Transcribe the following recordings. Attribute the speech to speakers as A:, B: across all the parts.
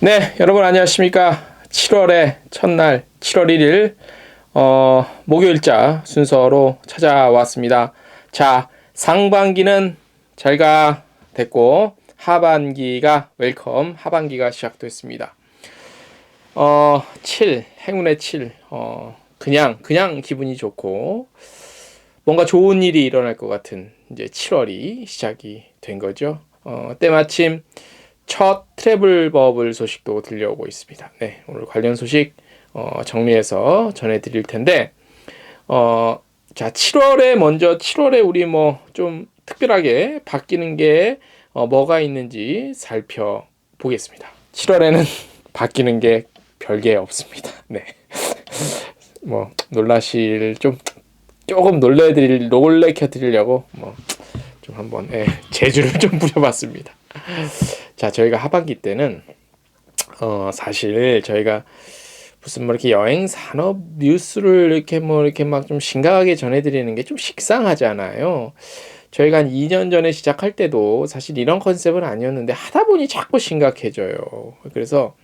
A: 네, 여러분 안녕하십니까? 7월의 첫날 7월 1일 목요일자 순서로 찾아왔습니다. 자, 상반기는 잘가 됐고 하반기가 웰컴, 하반기가 시작됐습니다. 7, 행운의 7. 그냥 기분이 좋고 뭔가 좋은 일이 일어날 것 같은 이제 7월이 시작이 된 거죠. 때마침 첫 트래블 버블 소식도 들려오고 있습니다. 네, 오늘 관련 소식 정리해서 전해드릴 텐데, 자, 7월에 먼저 7월에 우리 뭐 좀 특별하게 바뀌는 게 뭐가 있는지 살펴보겠습니다. 7월에는 바뀌는 게 별게 없습니다. 네, 뭐 놀라실 조금 놀래켜드리려고 뭐 좀 한번 재주를 좀 부려봤습니다. 자, 저희가 하반기 때는 사실 저희가 무슨 뭐 이렇게 여행 산업 뉴스를 이렇게 막 좀 심각하게 전해드리는 게 좀 식상하잖아요. 저희가 한 2년 전에 시작할 때도 사실 이런 컨셉은 아니었는데 하다 보니 자꾸 심각해져요. 그래서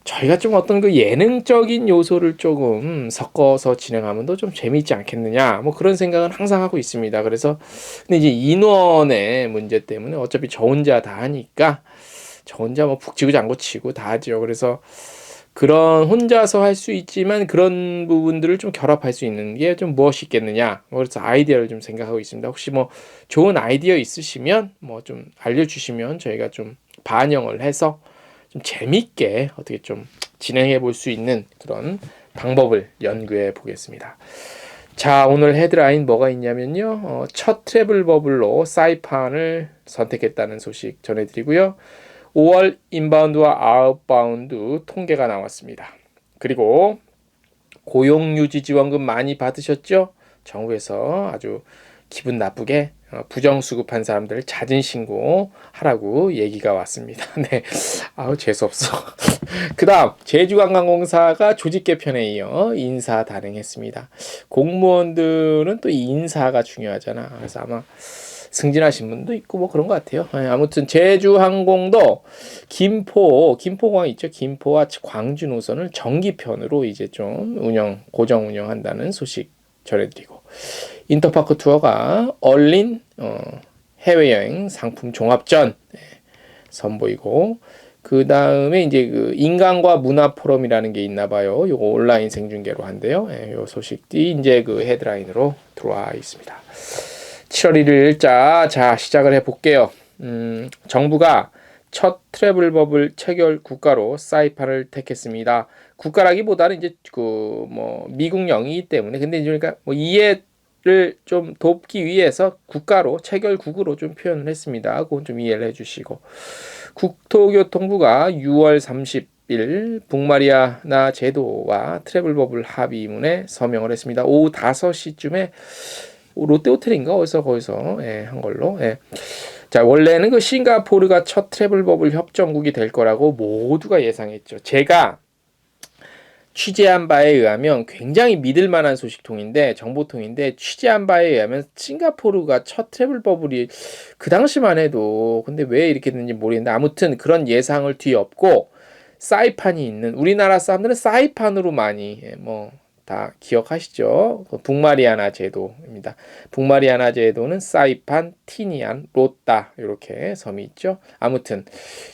A: 저희가 좀 어떤 그 예능적인 요소를 조금 섞어서 진행하면 더 좀 재미있지 않겠느냐, 뭐 그런 생각은 항상 하고 있습니다. 그래서 근데 이제 인원의 문제 때문에 어차피 저 혼자 다 하니까 저 혼자 뭐 북치고 장구치고 다 하죠. 그래서 그런 혼자서 할 수 있지만 그런 부분들을 좀 결합할 수 있는 게 좀 무엇이 있겠느냐. 그래서 아이디어를 좀 생각하고 있습니다. 혹시 뭐 좋은 아이디어 있으시면 뭐 좀 알려주시면 저희가 좀 반영을 해서 좀 재밌게 어떻게 좀 진행해 볼 수 있는 그런 방법을 연구해 보겠습니다. 자, 오늘 헤드라인 뭐가 있냐면요. 첫 트래블 버블로 사이판을 선택했다는 소식 전해드리고요. 5월 인바운드와 아웃바운드 통계가 나왔습니다. 그리고 고용유지지원금 많이 받으셨죠? 정부에서 아주 기분 나쁘게 부정수급한 사람들 자진신고 하라고 얘기가 왔습니다. 네. 아우, 재수없어. 그 다음, 제주관광공사가 조직 개편에 이어 인사 단행했습니다. 공무원들은 또 인사가 중요하잖아. 그래서 아마 승진하신 분도 있고 뭐 그런 것 같아요. 아무튼 제주항공도 김포공항 있죠. 김포와 광주 노선을 정기편으로 이제 좀 고정 운영한다는 소식 전해드리고, 인터파크 투어가 얼린 해외여행 상품 종합전 선보이고, 그 다음에 이제 그 인간과 문화 포럼이라는 게 있나 봐요. 요거 온라인 생중계로 한대요. 요 소식이 이제 그 헤드라인으로 들어와 있습니다. 7월 1일 자 시작을 해볼게요. 정부가 첫 트래블 버블 체결 국가로 사이판을 택했습니다. 국가라기보다는 이제 그 뭐 미국 영이기 때문에, 근데 그러니까 뭐 이해를 좀 돕기 위해서 국가로 체결국으로 좀 표현을 했습니다. 그건 좀 이해를 해주시고, 국토교통부가 6월 30일 북마리아나 제도와 트래블 버블 합의문에 서명을 했습니다. 오후 5시쯤에 롯데호텔인가 거기서 한 걸로. 자, 원래는 그 싱가포르가 첫 트래블 버블 협정국이 될 거라고 모두가 예상했죠. 제가 취재한 바에 의하면 굉장히 믿을 만한 소식통인데, 정보통인데, 취재한 바에 의하면 싱가포르가 첫 트래블 버블이 그 당시만 해도, 근데 왜 이렇게 됐는지 모르겠는데 아무튼 그런 예상을 뒤엎고 사이판이 있는, 우리나라 사람들은 사이판으로 많이 다 기억하시죠? 북마리아나 제도입니다. 북마리아나 제도는 사이판, 티니안, 로따 이렇게 섬이 있죠. 아무튼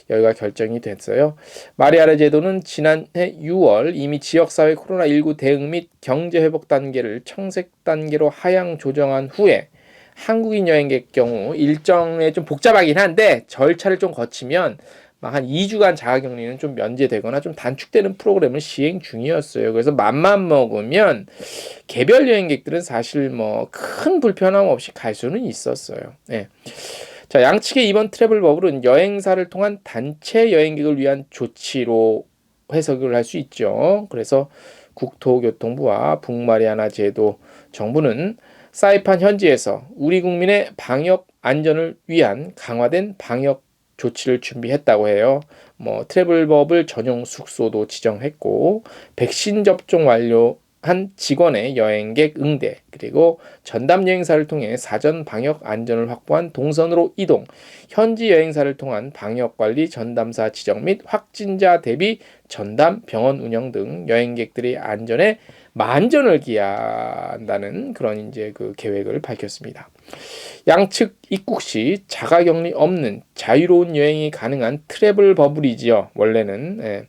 A: 여기가 결정이 됐어요. 마리아나 제도는 지난해 6월 이미 지역사회 코로나19 대응 및 경제회복 단계를 청색 단계로 하향 조정한 후에 한국인 여행객 경우 일정에 좀 복잡하긴 한데 절차를 좀 거치면 한 2주간 자가격리는 좀 면제되거나 좀 단축되는 프로그램을 시행 중이었어요. 그래서 맘만 먹으면 개별 여행객들은 사실 뭐 큰 불편함 없이 갈 수는 있었어요. 네. 자, 양측의 이번 트래블 버블은 여행사를 통한 단체 여행객을 위한 조치로 해석을 할 수 있죠. 그래서 국토교통부와 북마리아나 제도 정부는 사이판 현지에서 우리 국민의 방역 안전을 위한 강화된 방역 조치를 준비했다고 해요. 트래블 버블 전용 숙소도 지정했고, 백신 접종 완료 한 직원의 여행객 응대, 그리고 전담 여행사를 통해 사전 방역 안전을 확보한 동선으로 이동, 현지 여행사를 통한 방역 관리 전담사 지정 및 확진자 대비 전담 병원 운영 등 여행객들의 안전에 만전을 기한다는 그런 이제 그 계획을 밝혔습니다. 양측 입국 시 자가격리 없는 자유로운 여행이 가능한 트래블 버블이지요. 원래는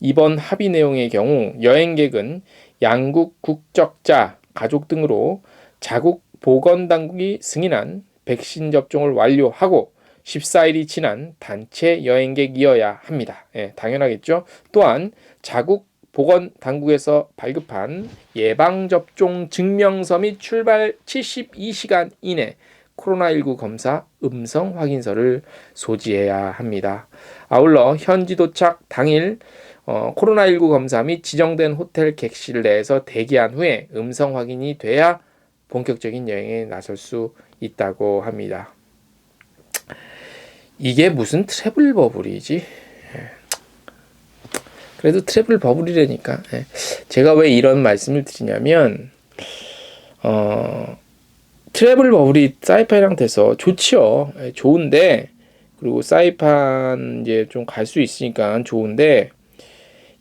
A: 이번 합의 내용의 경우 여행객은 양국 국적자, 가족 등으로 자국 보건당국이 승인한 백신 접종을 완료하고 14일이 지난 단체 여행객이어야 합니다. 당연하겠죠. 또한 자국 보건당국에서 발급한 예방접종 증명서 및 출발 72시간 이내 코로나19 검사 음성 확인서를 소지해야 합니다. 아울러 현지 도착 당일 코로나19 검사 및 지정된 호텔 객실 내에서 대기한 후에 음성 확인이 돼야 본격적인 여행에 나설 수 있다고 합니다. 이게 무슨 트래블 버블이지? 그래도 트래블 버블이라니까. 제가 왜 이런 말씀을 드리냐면 트래블 버블이 사이판이랑 돼서 좋죠. 좋은데, 그리고 사이판 이제 좀 갈 수 있으니까 좋은데,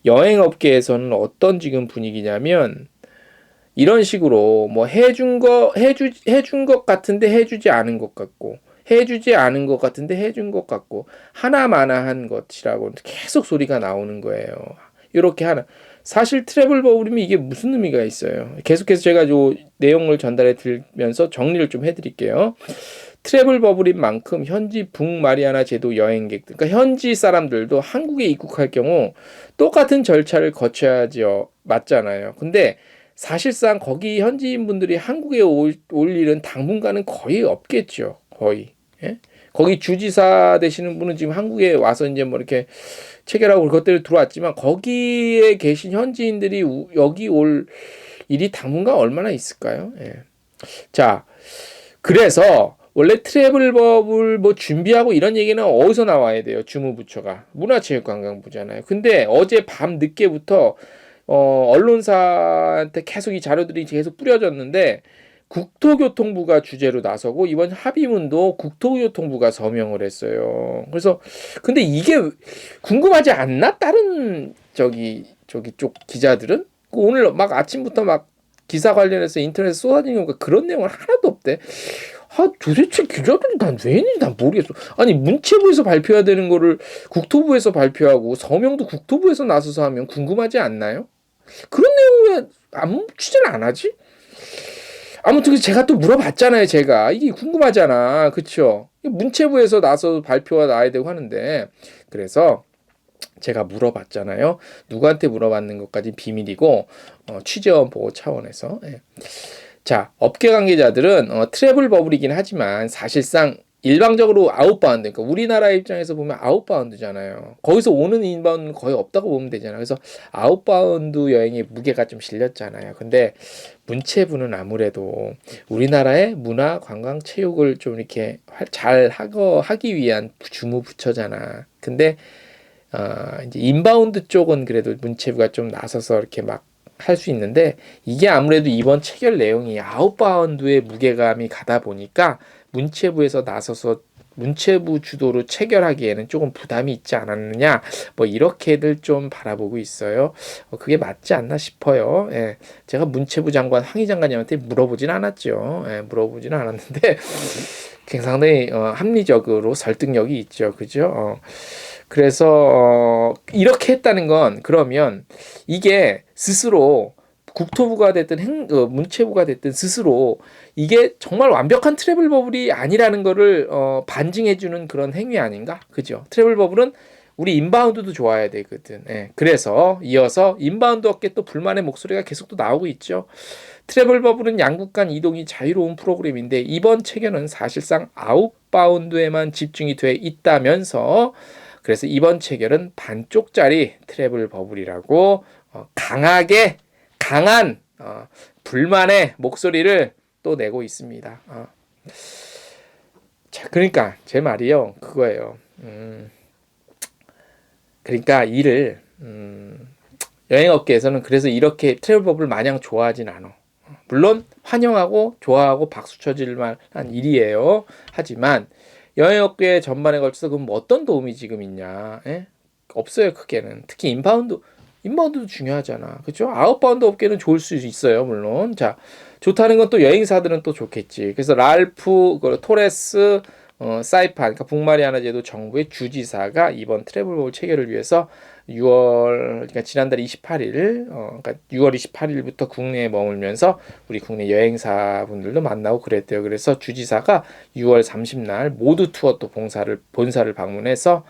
A: 여행업계에서는 어떤 지금 분위기냐면 이런 식으로 뭐 해준 것 같은데 해주지 않은 것 같고, 해주지 않은 것 같은데 해준 것 같고, 하나마나한 것이라고 계속 소리가 나오는 거예요. 이렇게 하나. 사실 트래블 버블이면 이게 무슨 의미가 있어요. 계속해서 제가 요 내용을 전달해 드리면서 정리를 좀 해드릴게요. 트래블 버블인 만큼 현지 북마리아나 제도 여행객들, 그러니까 현지 사람들도 한국에 입국할 경우 똑같은 절차를 거쳐야죠. 맞잖아요. 근데 사실상 거기 현지인 분들이 한국에 올 일은 당분간은 거의 없겠죠. 거의. 예? 거기 주지사 되시는 분은 지금 한국에 와서 이제 뭐 이렇게 체결하고 그것들을 들어왔지만 거기에 계신 현지인들이 여기 올 일이 당분간 얼마나 있을까요? 예. 자, 그래서 원래 트래블 버블 뭐 준비하고 이런 얘기는 어디서 나와야 돼요? 주무부처가 문화체육관광부잖아요. 근데 어제 밤 늦게부터 언론사한테 계속 이 자료들이 계속 뿌려졌는데 국토교통부가 주재로 나서고 이번 합의문도 국토교통부가 서명을 했어요. 그래서 근데 이게 궁금하지 않나? 다른 저기 쪽 기자들은 오늘 막 아침부터 막 기사 관련해서 인터넷에 쏟아지는 거 그런 내용은 하나도 없대. 도대체 기자들이 난 왜 했는지 난 모르겠어. 아니 문체부에서 발표해야 되는 거를 국토부에서 발표하고 서명도 국토부에서 나서서 하면 궁금하지 않나요? 그런 내용 왜 아무 취재를 안 하지? 아무튼 제가 또 물어봤잖아요. 제가 이게 궁금하잖아. 그쵸? 문체부에서 나서 발표가 나야 되고 하는데 그래서 제가 물어봤잖아요. 누구한테 물어봤는 것까지 비밀이고 취재원 보호 차원에서. 자, 업계 관계자들은 트래블 버블이긴 하지만 사실상 일방적으로 아웃바운드, 그러니까 우리나라 입장에서 보면 아웃바운드잖아요. 거기서 오는 인바운드는 거의 없다고 보면 되잖아요. 그래서 아웃바운드 여행의 무게가 좀 실렸잖아요. 근데 문체부는 아무래도 우리나라의 문화, 관광, 체육을 좀 이렇게 잘 하기 위한 주무부처잖아. 근데 이제 인바운드 쪽은 그래도 문체부가 좀 나서서 이렇게 막 할 수 있는데 이게 아무래도 이번 체결 내용이 아웃바운드의 무게감이 가다 보니까 문체부에서 나서서 문체부 주도로 체결하기에는 조금 부담이 있지 않았느냐 뭐 이렇게들 좀 바라보고 있어요. 그게 맞지 않나 싶어요. 제가 문체부 장관 황희 장관님한테 물어보진 않았죠. 물어보지는 않았는데 상당히 합리적으로 설득력이 있죠. 그죠? 그래서 이렇게 했다는 건 그러면 이게 스스로 국토부가 됐든 문체부가 됐든 스스로 이게 정말 완벽한 트래블 버블이 아니라는 거를 반증해주는 그런 행위 아닌가? 그죠? 트래블 버블은 우리 인바운드도 좋아야 되거든. 그래서 이어서 인바운드 업계 또 불만의 목소리가 계속 또 나오고 있죠. 트래블 버블은 양국 간 이동이 자유로운 프로그램인데 이번 체결은 사실상 아웃바운드에만 집중이 돼 있다면서 그래서 이번 체결은 반쪽짜리 트래블 버블이라고 강한 불만의 목소리를 또 내고 있습니다. 자, 그러니까 제 말이요 그거예요. 그러니까 일을 여행업계에서는 그래서 이렇게 트래블 버블 마냥 좋아하진 않아. 물론 환영하고 좋아하고 박수 쳐질 만한 일이에요. 하지만 여행업계 전반에 걸쳐서 그럼 뭐 어떤 도움이 지금 있냐? 예? 없어요, 크게는. 특히 인바운드도 중요하잖아. 그렇죠? 아웃바운드 업계는 좋을 수 있어요, 물론. 자, 좋다는 건 또 여행사들은 또 좋겠지. 그래서 랄프, 토레스, 사이판, 그러니까 북마리아나 제도 정부의 주지사가 이번 트래블 버블 체결을 위해서 6월, 그러니까 지난달 28일, 그러니까 6월 28일부터 국내에 머물면서 우리 국내 여행사분들도 만나고 그랬대요. 그래서 주지사가 6월 30날 모두 투어 또 본사를 방문해서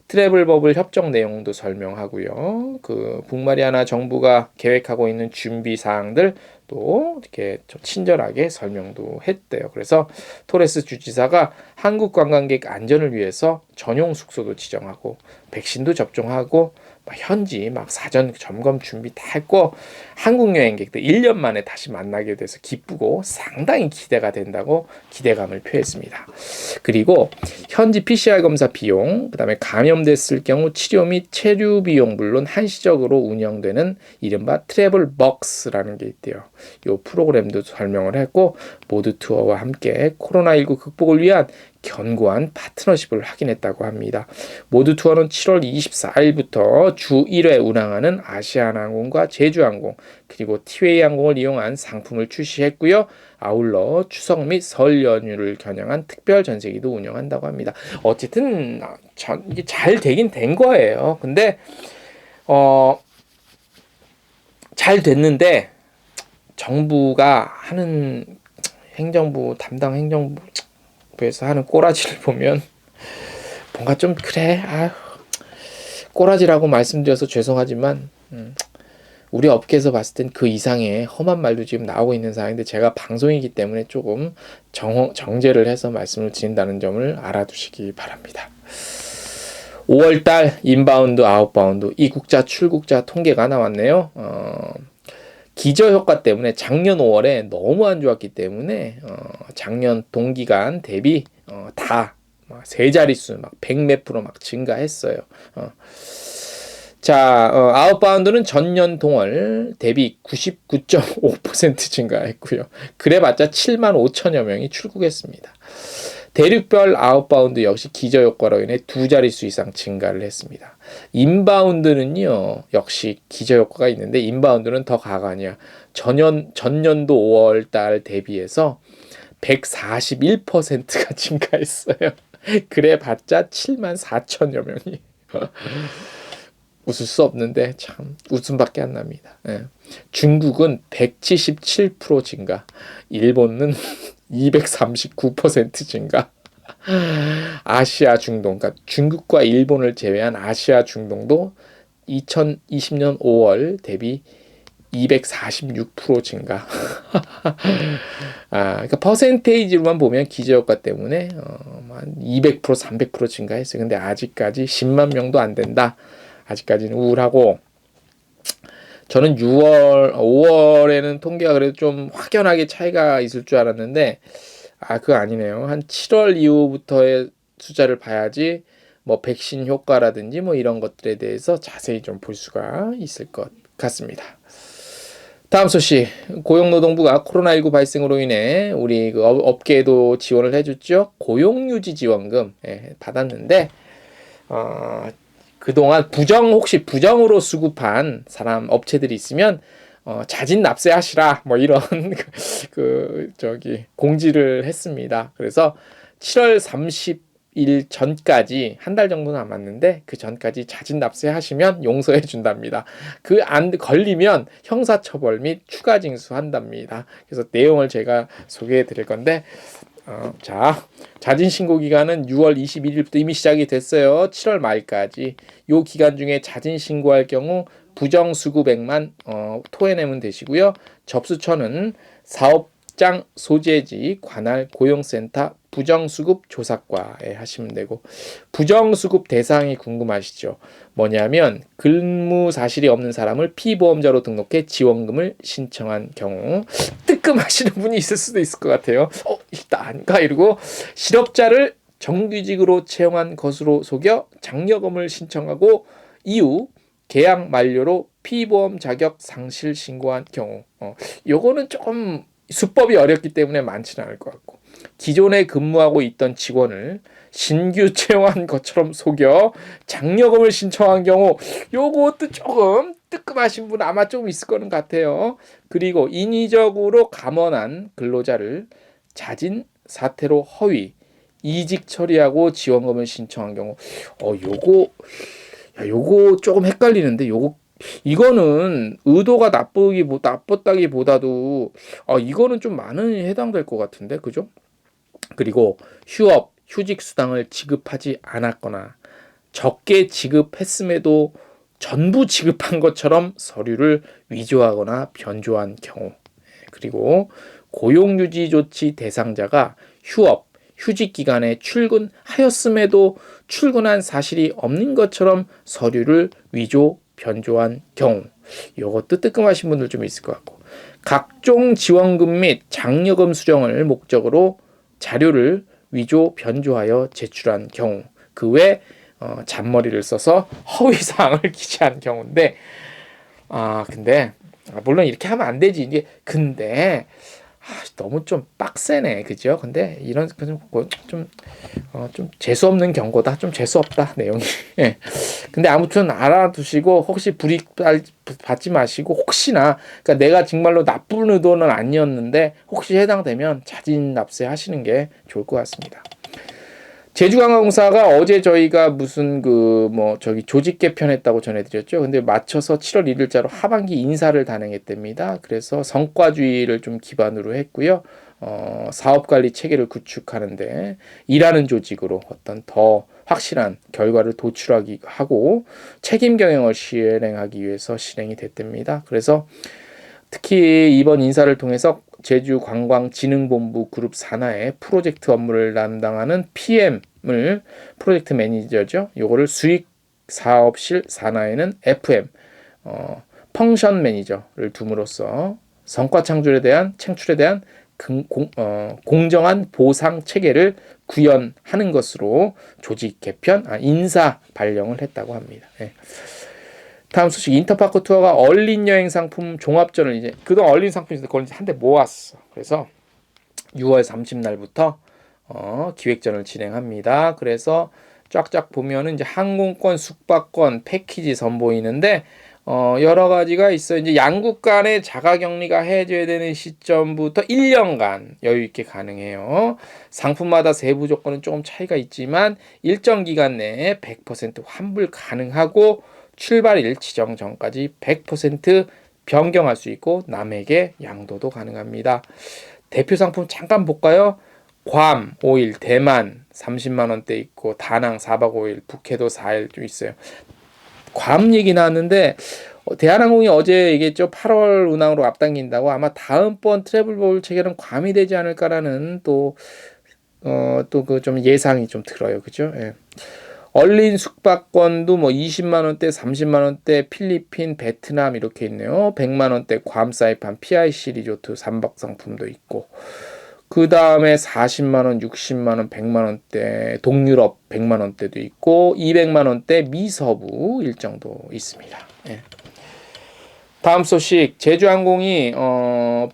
A: 트래블 버블 협정 내용도 설명하고요. 그 북마리아나 정부가 계획하고 있는 준비 사항들 또 이렇게 좀 친절하게 설명도 했대요. 그래서 토레스 주지사가 한국 관광객 안전을 위해서 전용 숙소도 지정하고 백신도 접종하고 현지 사전 점검 준비 다 했고 한국 여행객들 1년 만에 다시 만나게 돼서 기쁘고 상당히 기대가 된다고 기대감을 표했습니다. 그리고 현지 PCR 검사 비용, 그다음에 감염됐을 경우 치료 및 체류 비용 물론 한시적으로 운영되는 이른바 트래블 벅스라는 게 있대요. 이 프로그램도 설명을 했고 모두 투어와 함께 코로나19 극복을 위한 견고한 파트너십을 확인했다고 합니다. 모두 투어는 7월 24일부터 주 1회 운항하는 아시아나항공과 제주항공 그리고 티웨이 항공을 이용한 상품을 출시했고요. 아울러 추석 및 설 연휴를 겨냥한 특별 전세기도 운영한다고 합니다. 어쨌든 이게 잘 되긴 된 거예요. 근데 잘 됐는데 정부가 하는 담당 행정부에서 하는 꼬라지를 보면 뭔가 좀 그래 꼬라지라고 말씀드려서 죄송하지만 우리 업계에서 봤을 땐 그 이상의 험한 말도 지금 나오고 있는 상황인데 제가 방송이기 때문에 조금 정제를 해서 말씀을 드린다는 점을 알아두시기 바랍니다. 5월달 인바운드, 아웃바운드, 입국자, 출국자 통계가 나왔네요. 기저효과 때문에 작년 5월에 너무 안 좋았기 때문에 작년 동기간 대비 다 세 자릿수 100몇 프로 증가했어요. 자, 아웃바운드는 전년 동월 대비 99.5% 증가했고요. 그래봤자 7만 5천여 명이 출국했습니다. 대륙별 아웃바운드 역시 기저효과로 인해 두 자릿수 이상 증가를 했습니다. 인바운드는요, 역시 기저효과가 있는데 인바운드는 더 가관이야. 전년도 5월 달 대비해서 141%가 증가했어요. 그래봤자 7만 4천여 명이. 웃을 수 없는데 참 웃음밖에 안 납니다. 예. 중국은 177% 증가, 일본은 239% 증가. 아시아 중동, 그러니까 중국과 일본을 제외한 아시아 중동도 2020년 5월 대비 246% 증가. 그러니까 퍼센테이지로만 보면 기저효과 때문에 한 200%, 300% 증가했어요. 근데 아직까지 10만 명도 안 된다. 아직까지는 우울하고 저는 5월에는 통계가 그래도 좀 확연하게 차이가 있을 줄 알았는데 그거 아니네요. 한 7월 이후부터의 숫자를 봐야지 백신 효과라든지 이런 것들에 대해서 자세히 좀 볼 수가 있을 것 같습니다. 다음 소식, 고용노동부가 코로나19 발생으로 인해 우리 그 업계에도 지원을 해줬죠. 고용유지 지원금 받았는데 그동안 혹시 부정으로 수급한 사람 업체들이 있으면 자진 납세하시라 이런 공지를 했습니다. 그래서 7월 30일 전까지 한 달 정도 남았는데 그 전까지 자진 납세하시면 용서해 준답니다. 그 안 걸리면 형사처벌 및 추가 징수한답니다. 그래서 내용을 제가 소개해 드릴 건데 자진 신고 기간은 6월 21일부터 이미 시작이 됐어요. 7월 말까지. 요 기간 중에 자진 신고할 경우 부정 수급액만 토해내면 되시고요. 접수처는 사업장 소재지 관할 고용센터 부정수급 조사과에 하시면 되고 부정수급 대상이 궁금하시죠? 뭐냐면 근무 사실이 없는 사람을 피보험자로 등록해 지원금을 신청한 경우 뜨끔하시는 분이 있을 수도 있을 것 같아요. 일단 아닌가 이러고 실업자를 정규직으로 채용한 것으로 속여 장려금을 신청하고 이후 계약 만료로 피보험 자격 상실 신고한 경우. 요거는 조금 수법이 어렵기 때문에 많지는 않을 것 같고, 기존에 근무하고 있던 직원을 신규 채용한 것처럼 속여 장려금을 신청한 경우, 요것도 조금 뜨끔하신 분 아마 좀 있을 거는 같아요. 그리고 인위적으로 감원한 근로자를 자진 사퇴로 허위, 이직 처리하고 지원금을 신청한 경우, 요거 조금 헷갈리는데, 이거는 의도가 나빴다기보다도 이거는 좀 많이 해당될 것 같은데, 그죠? 그리고 휴직 수당을 지급하지 않았거나 적게 지급했음에도 전부 지급한 것처럼 서류를 위조하거나 변조한 경우, 그리고 고용유지조치 대상자가 휴직 기간에 출근하였음에도 출근한 사실이 없는 것처럼 서류를 위조, 변조한 경우, 이것도 뜨끔하신 분들 좀 있을 것 같고, 각종 지원금 및 장려금 수령을 목적으로 자료를 위조, 변조하여 제출한 경우, 그 외 잔머리를 써서 허위사항을 기재한 경우인데, 근데 물론 이렇게 하면 안 되지. 이게 근데 너무 좀 빡세네, 그죠? 근데 이런 좀 재수 없는 경고다, 좀 재수 없다 내용이. 예. 근데 아무튼 알아두시고, 혹시 불이익 받지 마시고, 혹시나, 그러니까 내가 정말로 나쁜 의도는 아니었는데 혹시 해당되면 자진 납세하시는 게 좋을 것 같습니다. 제주관광공사가 어제 저희가 무슨 조직 개편했다고 전해드렸죠. 근데 맞춰서 7월 1일자로 하반기 인사를 단행했답니다. 그래서 성과주의를 좀 기반으로 했고요. 사업관리 체계를 구축하는데 일하는 조직으로 어떤 더 확실한 결과를 도출하기 하고 책임 경영을 실행하기 위해서 실행이 됐답니다. 그래서 특히 이번 인사를 통해서 제주관광진흥본부 그룹 산하의 프로젝트 업무를 담당하는 PM을 프로젝트 매니저죠. 요거를 수익사업실 산하에는 FM, 펑션 매니저를 둠으로써 성과 창출에 대한 공정한 보상 체계를 구현하는 것으로 조직 개편, 인사 발령을 했다고 합니다. 네. 다음 소식, 인터파크 투어가 얼린 여행 상품 종합전을 이제 그동안 얼린 상품이 있어서 그걸 한 대 모았어. 그래서 6월 30날부터 기획전을 진행합니다. 그래서 쫙쫙 보면은 이제 항공권, 숙박권, 패키지 선보이는데 여러 가지가 있어요. 이제 양국 간의 자가격리가 해제돼야 되는 시점부터 1년간 여유 있게 가능해요. 상품마다 세부 조건은 조금 차이가 있지만 일정 기간 내에 100% 환불 가능하고 출발일 지정 전까지 100% 변경할 수 있고 남에게 양도도 가능합니다. 대표 상품 잠깐 볼까요? 괌 5일, 대만 30만 원대 있고 다낭 4박 5일, 북해도 4일 좀 있어요. 괌 얘기 나왔는데 대한항공이 어제 얘기했죠. 8월 운항으로 앞당긴다고. 아마 다음번 트래블볼 체결은 괌이 되지 않을까라는 또 그 좀 예상이 좀 들어요. 그죠? 예. 얼린 숙박권도 20만 원대, 30만 원대, 필리핀, 베트남 이렇게 있네요. 100만 원대 괌 사이판 PIC 리조트 3박 상품도 있고. 그 다음에 40만 원, 60만 원, 100만 원대 동유럽 100만 원대도 있고 200만 원대 미서부 일정도 있습니다. 예. 다음 소식, 제주항공이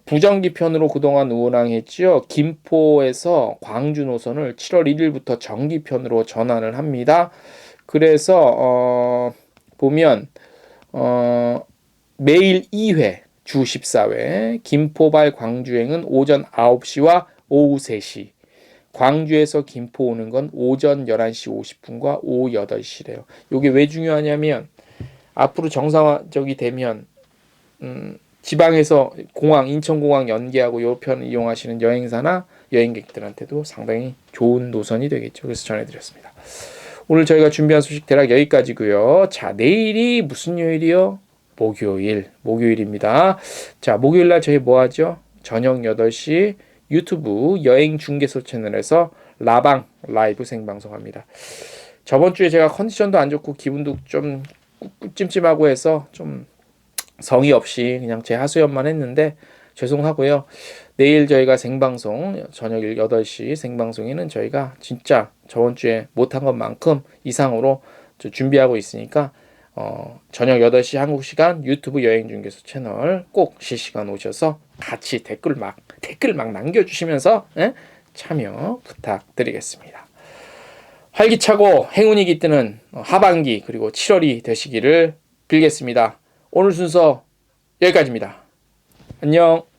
A: 부정기편으로 그동안 운항했지요. 김포에서 광주 노선을 7월 1일부터 정기편으로 전환을 합니다. 그래서 보면 매일 2회, 주 14회, 김포발 광주행은 오전 9시와 오후 3시, 광주에서 김포 오는 건 오전 11시 50분과 오후 8시래요. 이게 왜 중요하냐면 앞으로 정상적이 되면 지방에서 공항, 인천공항 연계하고 요 편 이용하시는 여행사나 여행객들한테도 상당히 좋은 노선이 되겠죠. 그래서 전해드렸습니다. 오늘 저희가 준비한 소식 대략 여기까지고요. 자, 내일이 무슨 요일이요? 목요일입니다. 자, 목요일날 저희 뭐 하죠? 저녁 8시 유튜브 여행중개소 채널에서 라방 라이브 생방송합니다. 저번 주에 제가 컨디션도 안 좋고 기분도 좀 찜찜하고 해서 좀 성의 없이 그냥 제 하소연만 했는데 죄송하고요. 내일 저희가 생방송 저녁 8시 생방송에는 저희가 진짜 저번 주에 못한 것만큼 이상으로 준비하고 있으니까 저녁 8시 한국 시간 유튜브 여행중개소 채널 꼭 실시간 오셔서 같이 댓글 막 남겨주시면서 참여 부탁드리겠습니다. 활기차고 행운이 깃드는 하반기 그리고 7월이 되시기를 빌겠습니다. 오늘 순서 여기까지입니다. 안녕.